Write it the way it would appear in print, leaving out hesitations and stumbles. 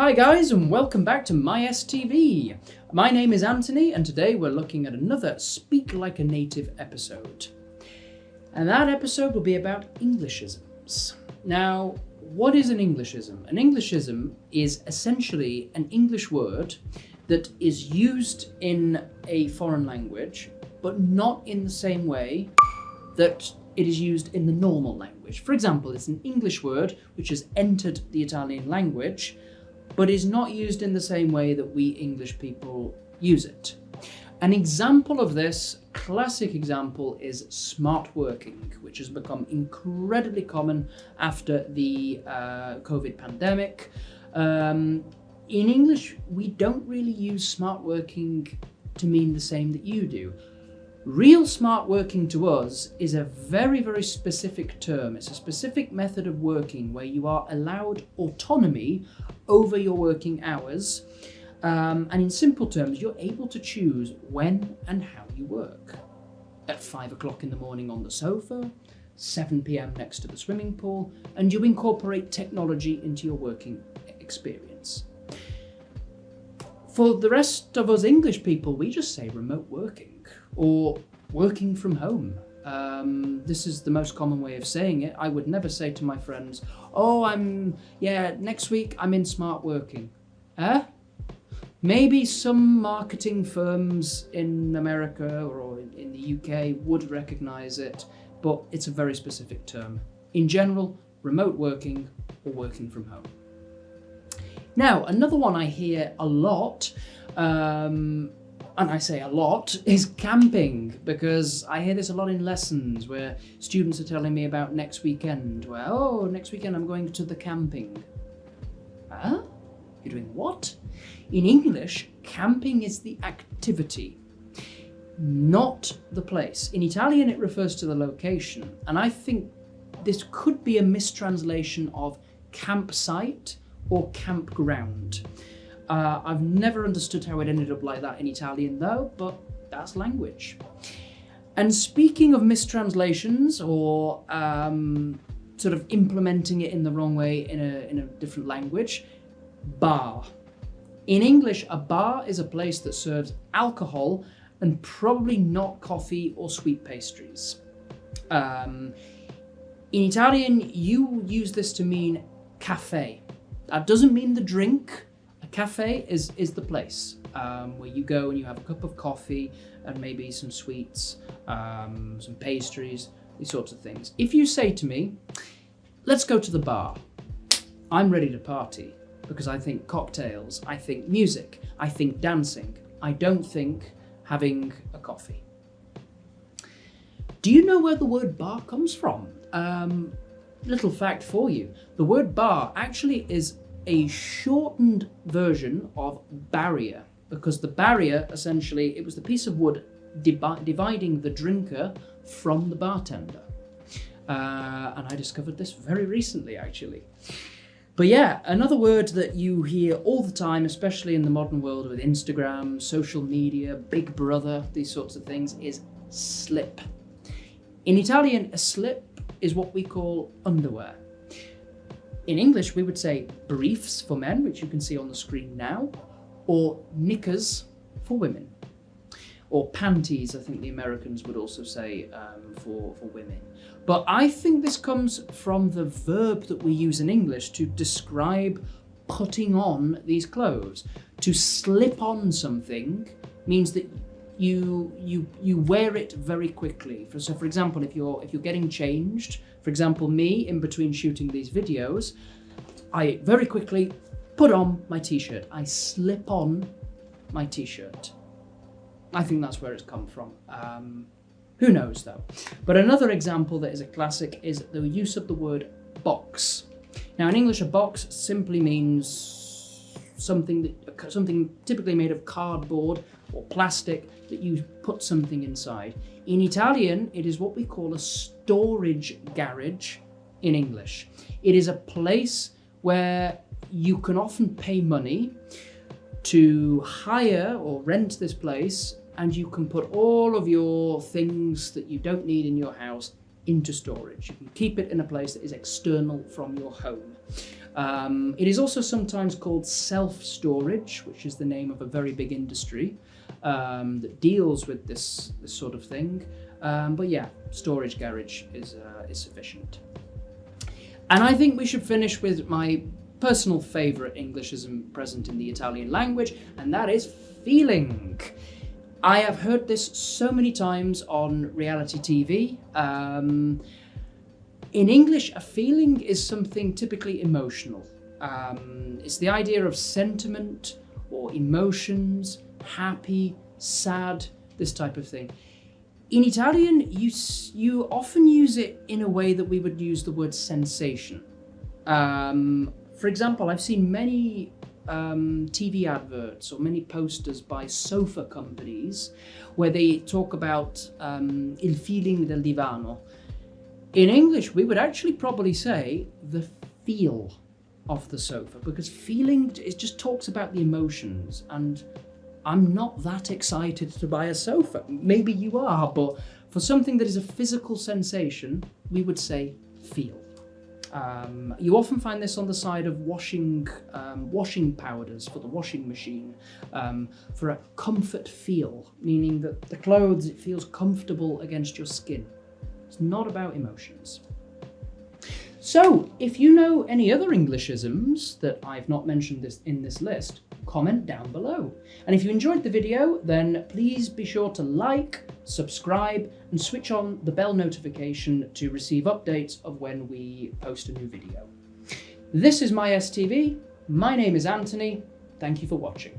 Hi guys, and welcome back to My STV. My name is Anthony, and today we're looking at another Speak Like a Native episode. And that episode will be about Englishisms. Now, what is an Englishism? An Englishism is essentially an English word that is used in a foreign language, but not in the same way that it is used in the normal language. For example, it's an English word which has entered the Italian language, but is not used in the same way that we English people use it. An example of this, classic example, is smart working, which has become incredibly common after the COVID pandemic. In English, we don't really use smart working to mean the same that you do. Real smart working to us is a very, very specific term. It's a specific method of working where you are allowed autonomy over your working hours. And in simple terms, you're able to choose when and how you work. At 5 o'clock in the morning on the sofa, 7 p.m. next to the swimming pool, and you incorporate technology into your working experience. For the rest of us English people, we just say remote working or working from home. This is the most common way of saying it. I would never say to my friends, next week I'm in smart working. Maybe some marketing firms in America or in the UK would recognize it, but it's a very specific term. In general, remote working or working from home. Now, another one I hear a lot, and I say a lot, is camping, because I hear this a lot in lessons where students are telling me about next weekend, where, next weekend I'm going to the camping. Huh? You're doing what? In English, camping is the activity, not the place. In Italian, it refers to the location, and I think this could be a mistranslation of campsite or campground. I've never understood how it ended up like that in Italian though, but that's language. And speaking of mistranslations or sort of implementing it in the wrong way in a different language, bar. In English, a bar is a place that serves alcohol and probably not coffee or sweet pastries. In Italian, you use this to mean cafe. That doesn't mean the drink. A cafe is the place where you go and you have a cup of coffee and maybe some sweets, some pastries, these sorts of things. If you say to me, let's go to the bar, I'm ready to party because I think cocktails, I think music, I think dancing. I don't think having a coffee. Do you know where the word bar comes from? Little fact for you. The word bar actually is a shortened version of barrier, because the barrier, essentially, it was the piece of wood dividing the drinker from the bartender. And I discovered this very recently, actually. But yeah, another word that you hear all the time, especially in the modern world with Instagram, social media, Big Brother, these sorts of things, is slip. In Italian, a slip is what we call underwear. In English, we would say briefs for men, which you can see on the screen now, or knickers for women, or panties, I think the Americans would also say for women. But I think this comes from the verb that we use in English to describe putting on these clothes. To slip on something means that you wear it very quickly. So for example, if you're getting changed, for example, me in between shooting these videos, I very quickly put on my t-shirt. I slip on my t-shirt. I think that's where it's come from. Who knows though? But another example that is a classic is the use of the word box. Now in English, a box simply means something typically made of cardboard or plastic that you put something inside. In Italian, it is what we call a storage garage in English. It is a place where you can often pay money to hire or rent this place, and you can put all of your things that you don't need in your house into storage. You can keep it in a place that is external from your home. It is also sometimes called self-storage, which is the name of a very big industry that deals with this sort of thing. But yeah, storage garage is sufficient. And I think we should finish with my personal favourite Englishism present in the Italian language, and that is feeling. I have heard this so many times on reality TV. In English, a feeling is something typically emotional. It's the idea of sentiment or emotions, happy, sad, this type of thing. In Italian, you often use it in a way that we would use the word sensation. For example, I've seen many TV adverts or many posters by sofa companies where they talk about il feeling del divano. In English, we would actually probably say the feel of the sofa, because feeling, it just talks about the emotions, and I'm not that excited to buy a sofa. Maybe you are, but for something that is a physical sensation, we would say feel. You often find this on the side of washing powders for the washing machine, for a comfort feel, meaning that the clothes, it feels comfortable against your skin. It's not about emotions. So, if you know any other Englishisms that I've not mentioned in this list, comment down below. And if you enjoyed the video, then please be sure to like, subscribe, and switch on the bell notification to receive updates of when we post a new video. This is MySTV. My name is Anthony. Thank you for watching.